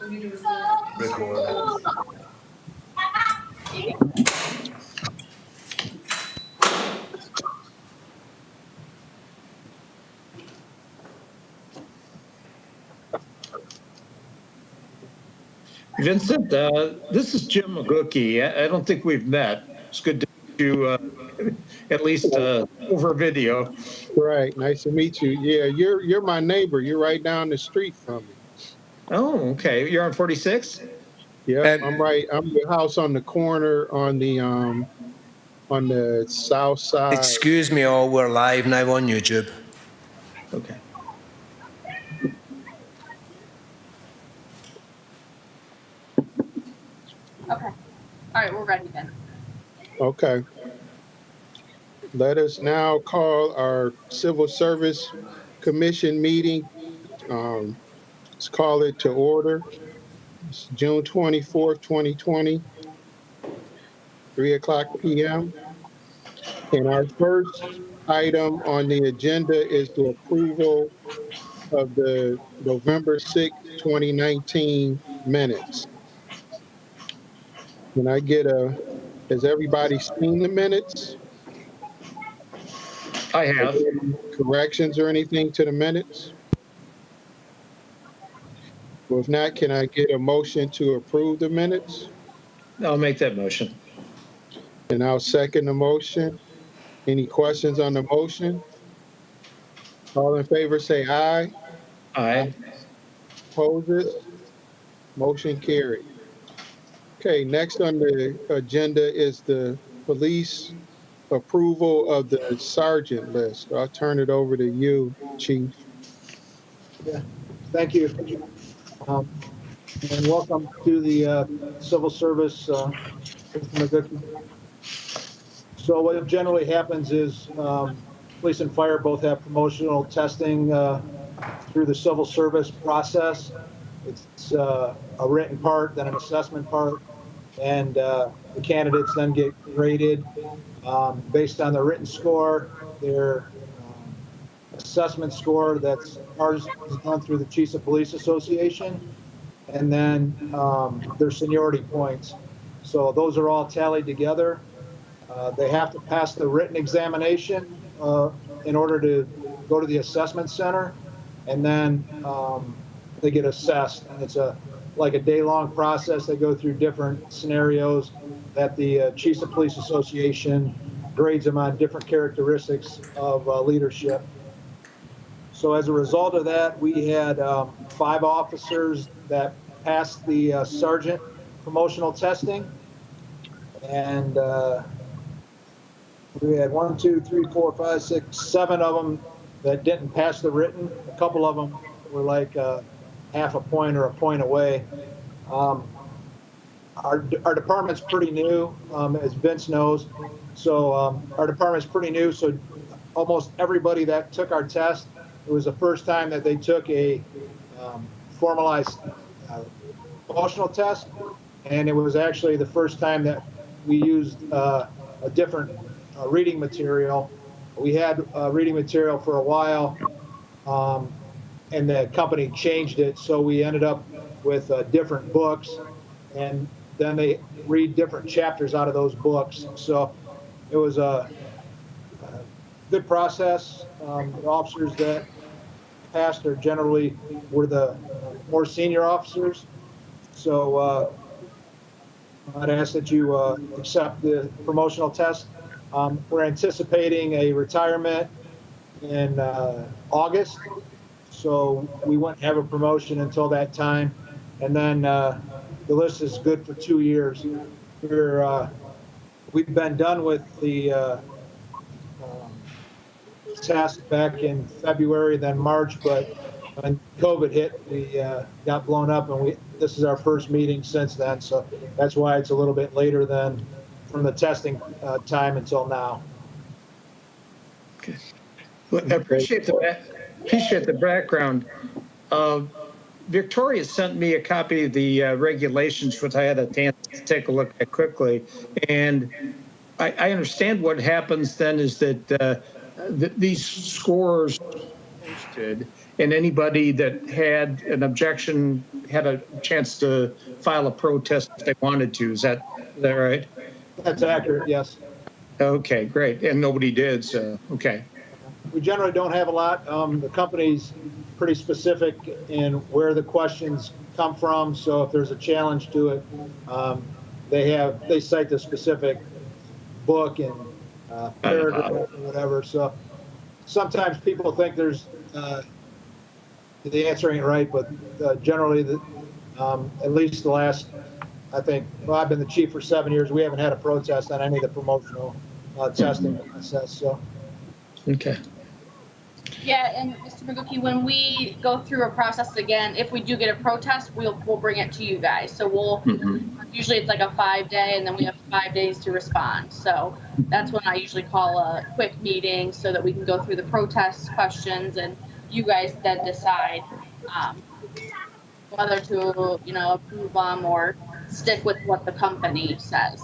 Record. Vincent, this is Jim McGookie. I don't think we've met. It's good to meet you, at least over video. Right. Nice to meet you. Yeah, you're my neighbor. You're right down the street from me. Oh, okay. You're on 46? Yeah, I'm right. I'm the house on the corner on the south side. Excuse me all, we're live now on YouTube. Okay. Okay. All right, we're ready then. Okay. Let us now call our Civil Service Commission meeting. Let's call it to order. It's June 24th, 2020, 3:00 p.m. And our first item on the agenda is the approval of the November 6th, 2019 minutes. Can I get has everybody seen the minutes? I have. Corrections or anything to the minutes? Well, if not, can I get a motion to approve the minutes? I'll make that motion. And I'll second the motion. Any questions on the motion? All in favor say aye. Aye. Opposed? Motion carried. Okay, next on the agenda is the police approval of the sergeant list. I'll turn it over to you, Chief. Yeah, thank you. And welcome to the Civil Service, Mr. McGookie. So what generally happens is police and fire both have promotional testing through the civil service process. It's a written part, then an assessment part, and the candidates then get graded based on their written score, their assessment score. That's ours is done through the Chiefs of Police Association, and then their seniority points. So those are all tallied together. They have to pass the written examination in order to go to the assessment center, and then they get assessed. And it's like a day-long process. They go through different scenarios that the Chiefs of Police Association grades them on different characteristics of leadership. So as a result of that, we had 5 officers that passed the sergeant promotional testing. And we had 1, 2, 3, 4, 5, 6, 7 of them that didn't pass the written. A couple of them were like half a point or a point away. Our department's pretty new, as Vince knows. So our department's pretty new. So almost everybody that took our test, it was the first time that they took a formalized emotional test, and it was actually the first time that we used a different reading material. We had reading material for a while, and the company changed it, so we ended up with different books, and then they read different chapters out of those books. So it was a good process. The officers that passed are generally were the more senior officers. So I'd ask that you accept the promotional test. We're anticipating a retirement in August, so we wouldn't have a promotion until that time. And then the list is good for 2 years. We've been done with the test back in February, then March, but when COVID hit, we got blown up, and this is our first meeting since then, so that's why it's a little bit later than from the testing time until now. Okay. Well, I appreciate the background. Victoria sent me a copy of the regulations, which I had a chance to take a look at quickly. And I understand what happens then is that these scores are posted, and anybody that had an objection had a chance to file a protest if they wanted to. Is that right? That's accurate, yes. Okay, great. And nobody did, so, okay. We generally don't have a lot. The company's pretty specific in where the questions come from. So if there's a challenge to it, they cite the specific book and paragraph or whatever. So sometimes people think there's the answer ain't right, but generally, at least the last, I think, well, I've been the chief for 7 years. We haven't had a protest on any of the promotional testing process. So. Okay. Yeah, and Mr. Maguki, when we go through a process again, if we do get a protest, we'll bring it to you guys. So we'll usually it's like a 5-day, and then we have 5 days to respond. So that's when I usually call a quick meeting so that we can go through the protest questions, and you guys then decide whether to approve them or stick with what the company says.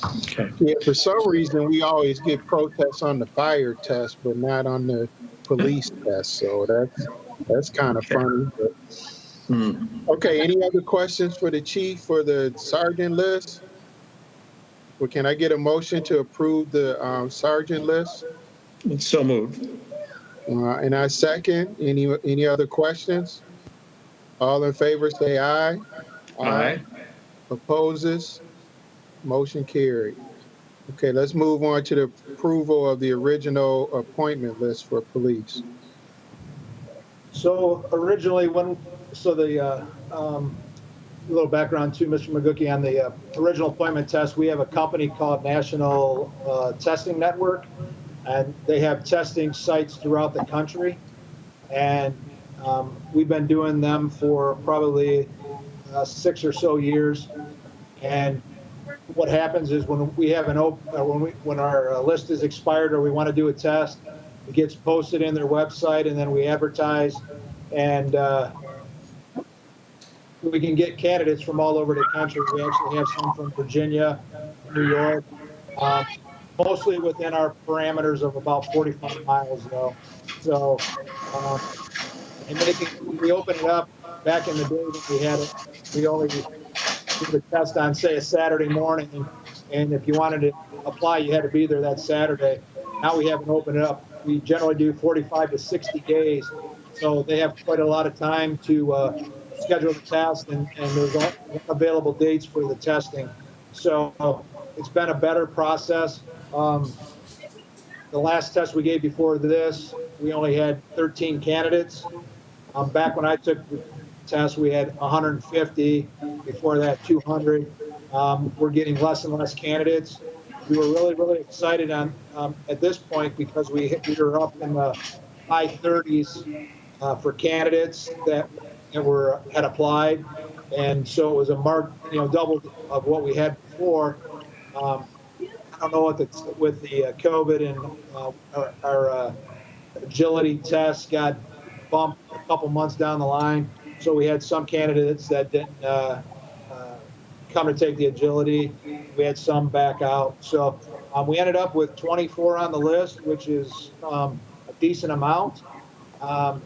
Okay. Yeah, for some reason, we always get protests on the fire test, but not on the police test. So that's kind of funny. But. Okay, any other questions for the chief for the sergeant list? Well, can I get a motion to approve the sergeant list? So moved. And I second. Any other questions? All in favor, say aye. Aye. Opposes? Motion carried. Okay, let's move on to the approval of the original appointment list for police. So originally, a little background to Mr. Maguki on the original appointment test. We have a company called National Testing Network, and they have testing sites throughout the country. And we've been doing them for probably 6 or so years. And what happens is when we have when our list is expired or we want to do a test, it gets posted in their website, and then we advertise, and we can get candidates from all over the country. We actually have some from Virginia, New York, mostly within our parameters of about 45 miles though. So, and we open it up. Back in the day that we had it, we only did the test on, say, a Saturday morning, and if you wanted to apply, you had to be there that Saturday. Now we haven't opened it up. We generally do 45 to 60 days, so they have quite a lot of time to schedule the test, and there's available dates for the testing. So it's been a better process. The last test we gave before this, we only had 13 candidates. Back when I took the test, we had 150. Before that, 200. We're getting less and less candidates. We were really, really excited at this point because we were up in the high 30s for candidates that had applied, and so it was a marked, double of what we had before. I don't know what with the COVID and our agility test got bumped a couple months down the line. So we had some candidates that didn't come to take the agility. We had some back out. So we ended up with 24 on the list, which is a decent amount. Our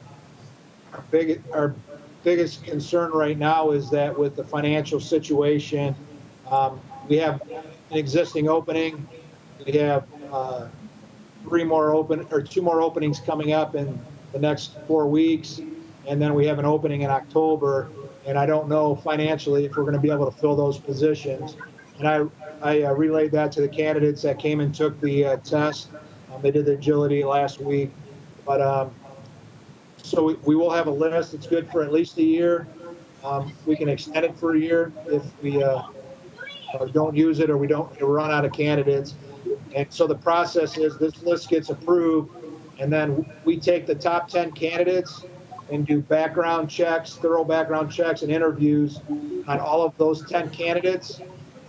biggest concern right now is that with the financial situation, we have an existing opening. We have 2 more openings coming up in the next 4 weeks. And then we have an opening in October, and I don't know financially if we're going to be able to fill those positions. And I relayed that to the candidates that came and took the test. They did the agility last week. But so we will have a list. It's good for at least a year. We can extend it for a year if we don't use it or we don't run out of candidates. And so the process is this list gets approved, and then we take the top 10 candidates and do background checks, thorough background checks and interviews on all of those 10 candidates.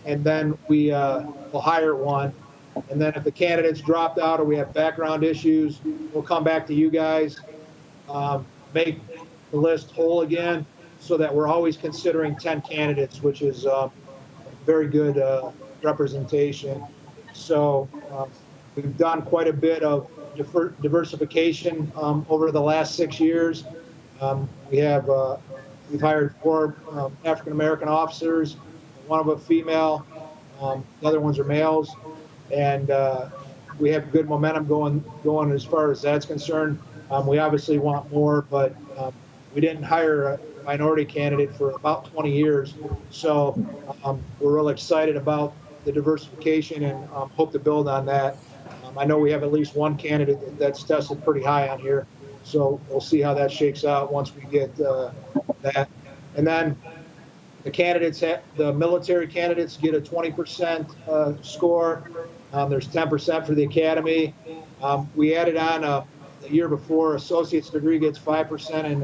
And then we will hire one. And then if the candidates dropped out or we have background issues, we'll come back to you guys, make the list whole again so that we're always considering 10 candidates, which is very good representation. So We've done quite a bit of diversification over the last 6 years. We've hired 4 African American officers, one of them female, the other ones are males, and we have good momentum going as far as that's concerned. We obviously want more, but we didn't hire a minority candidate for about 20 years, so we're really excited about the diversification and hope to build on that. I know we have at least one candidate that's tested pretty high on here, so we'll see how that shakes out once we get that. And then the military candidates get a 20% score. There's 10% for the academy. We added on the year before, associate's degree gets 5% and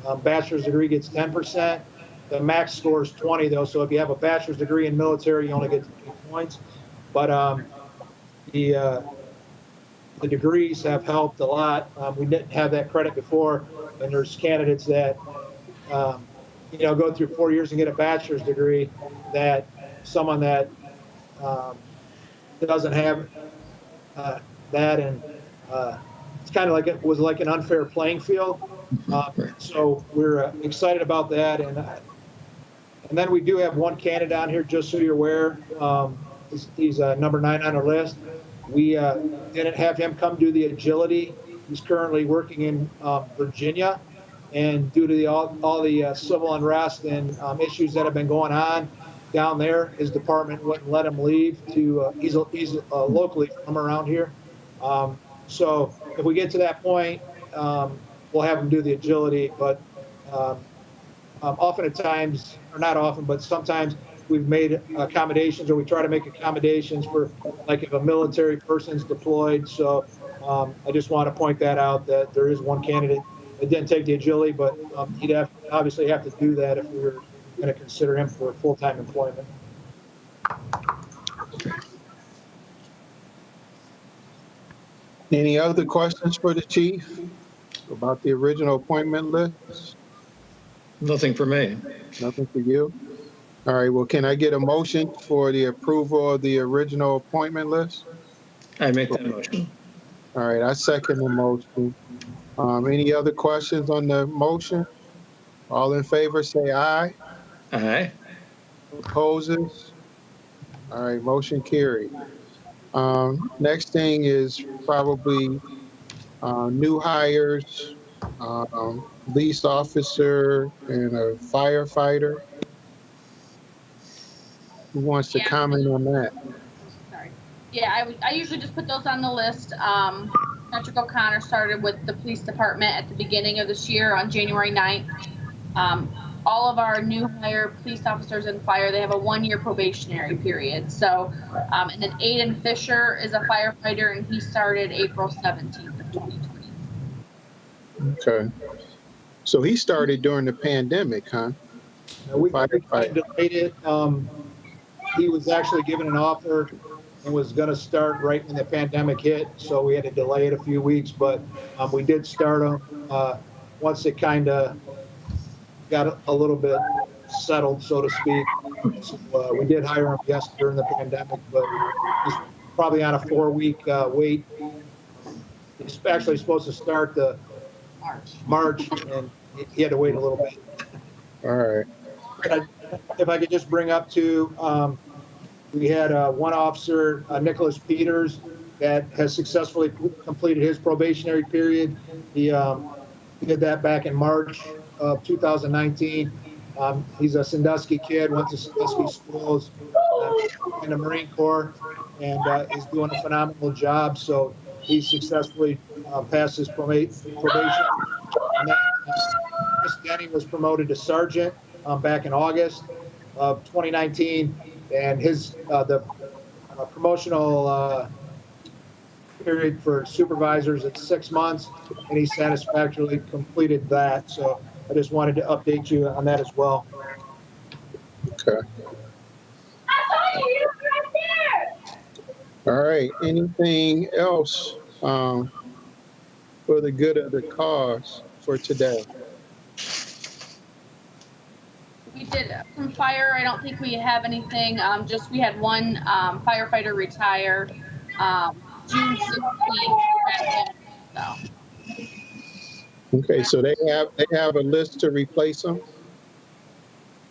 a bachelor's degree gets 10%. The max score is 20 though, so if you have a bachelor's degree in military, you only get 20 points. But the degrees have helped a lot. We didn't have that credit before, and there's candidates that go through 4 years and get a bachelor's degree that someone that doesn't have that, and it's kind of like it was like an unfair playing field. So we're excited about that, and then we do have one candidate on here, just so you're aware. He's number 9 on our list. We didn't have him come do the agility. He's currently working in Virginia, and due to all the civil unrest and issues that have been going on down there, his department wouldn't let him leave. He's locally from around here. So if we get to that point, we'll have him do the agility. But often at times, or not often, but sometimes we've made accommodations, or we try to make accommodations for, like, if a military person's deployed. So I just want to point that out, that there is one candidate that didn't take the agility, but he'd obviously have to do that if we were going to consider him for full-time employment. Any other questions for the chief about the original appointment list? Nothing for me. Nothing for you? All right, well, can I get a motion for the approval of the original appointment list? I make that motion. All right, I second the motion. Any other questions on the motion? All in favor, say aye. Aye. Opposes? All right, motion carried. Next thing is probably new hires, police officer and a firefighter. Who wants to comment on that? Sorry. Yeah, I usually just put those on the list. Patrick O'Connor started with the police department at the beginning of this year on January 9th. All of our new hire police officers and fire, they have a 1-year probationary period. So, and then Aiden Fisher is a firefighter, and he started April 17th of 2020. Okay. So he started during the pandemic, huh? We kind of delayed it. He was actually given an offer and was going to start right when the pandemic hit, so we had to delay it a few weeks, but we did start him once it kind of got a little bit settled, so to speak. So, we did hire him, yes, during the pandemic, but he's probably on a 4-week wait. He's actually supposed to start the March, and he had to wait a little bit. All right. If I could just bring up too, we had one officer, Nicholas Peters, that has successfully completed his probationary period. He did that back in March of 2019. He's a Sandusky kid, went to Sandusky schools in the Marine Corps, and is doing a phenomenal job. So he successfully passed his probation. And then Chris Denny was promoted to sergeant back in August of 2019, and the promotional period for supervisors is 6 months, and he satisfactorily completed that. So I just wanted to update you on that as well. Okay. All right. Anything else for the good of the cause for today? We did from fire. I don't think we have anything. Just we had one firefighter retire. June 16th. So. Okay, so they have a list to replace them?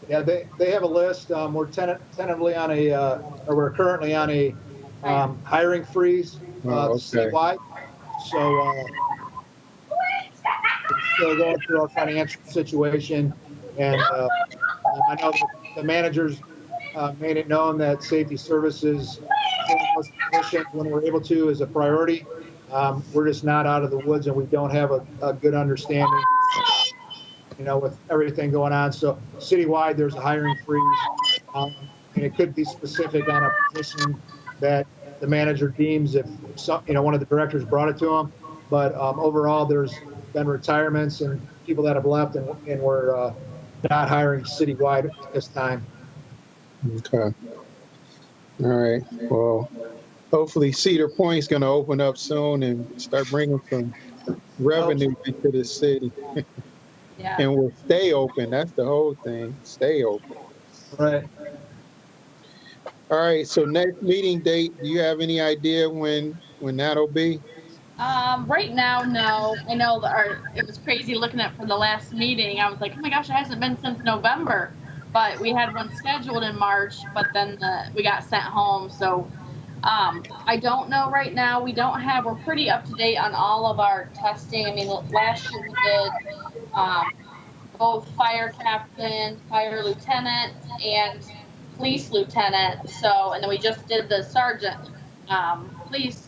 Yeah, they have a list. We're tentatively on or we're currently on a hiring freeze Okay. citywide. So we're still going through our financial situation, and I know the managers made it known that safety services filling those positions when we're able to is a priority. We're just not out of the woods, and we don't have a good understanding, with everything going on. So citywide, there's a hiring freeze, and it could be specific on a position that the manager deems if one of the directors brought it to him. But overall, there's been retirements and people that have left, and we're not hiring citywide at this time. Okay. All right. Well, hopefully Cedar Point's going to open up soon and start bringing some revenue into the city. Yeah. And we'll stay open. That's the whole thing. Stay open. Right. All right. So next meeting date, do you have any idea when that'll be? Right now, no. I know it was crazy looking at for the last meeting. I was like, oh my gosh, it hasn't been since November. But we had one scheduled in March, but then we got sent home. So I don't know right now. We're pretty up to date on all of our testing. I mean, last year we did both fire captain, fire lieutenant, and police lieutenant. So, and then we just did the sergeant police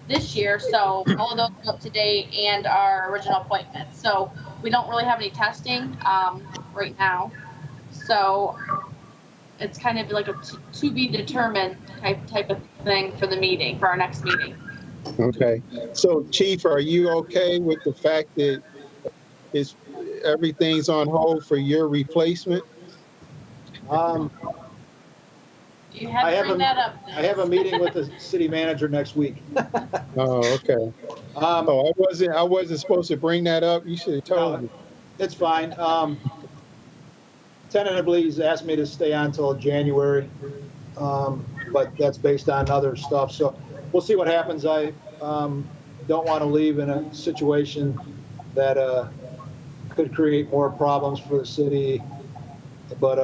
this year. So all of those are up to date and our original appointments. So we don't really have any testing right now. So it's kind of like a to be determined type of thing for our next meeting. Okay. So Chief, are you okay with the fact that everything's on hold for your replacement? You have to bring that up. I have a meeting with the city manager next week. Oh, okay. I wasn't supposed to bring that up. You should have told me. It's fine. Tentatively, he's asked me to stay on until January, but that's based on other stuff. So we'll see what happens. I don't want to leave in a situation that could create more problems for the city, but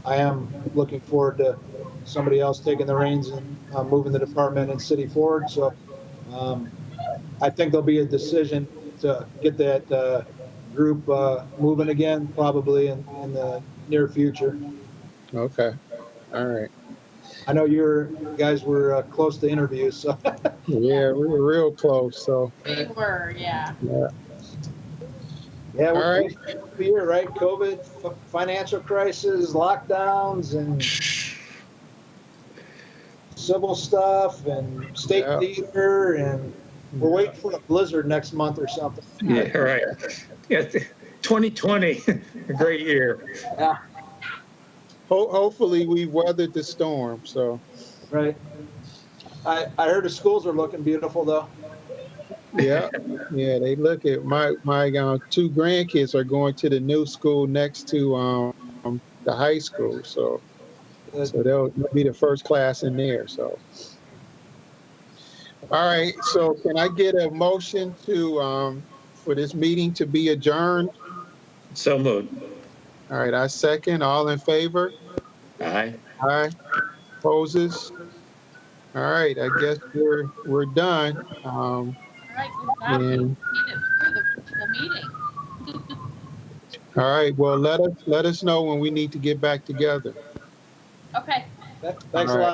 I am looking forward to somebody else taking the reins and moving the department and city forward. So I think there'll be a decision to get that group moving again, probably in the near future. Okay. All right. I know you guys were close to interviews, so. Yeah, we were real close. So. We were, yeah. Yeah, all right. Year, right? COVID, financial crisis, lockdowns, and civil stuff, and state theater, and we're waiting for a blizzard next month or something. Yeah, right. Yeah, 2020, a great year. Yeah. Hopefully we weathered the storm. So. Right. I heard the schools are looking beautiful though. Yeah, they look at my two grandkids are going to the new school next to the high school, so they'll be the first class in there. So, all right. So, can I get a motion to for this meeting to be adjourned? So moved. All right, I second. All in favor? Aye. Aye. Opposes? All right, I guess we're done. All right, good job. We made it through the meeting. All right. Well, let us know when we need to get back together. Okay. Thanks a lot.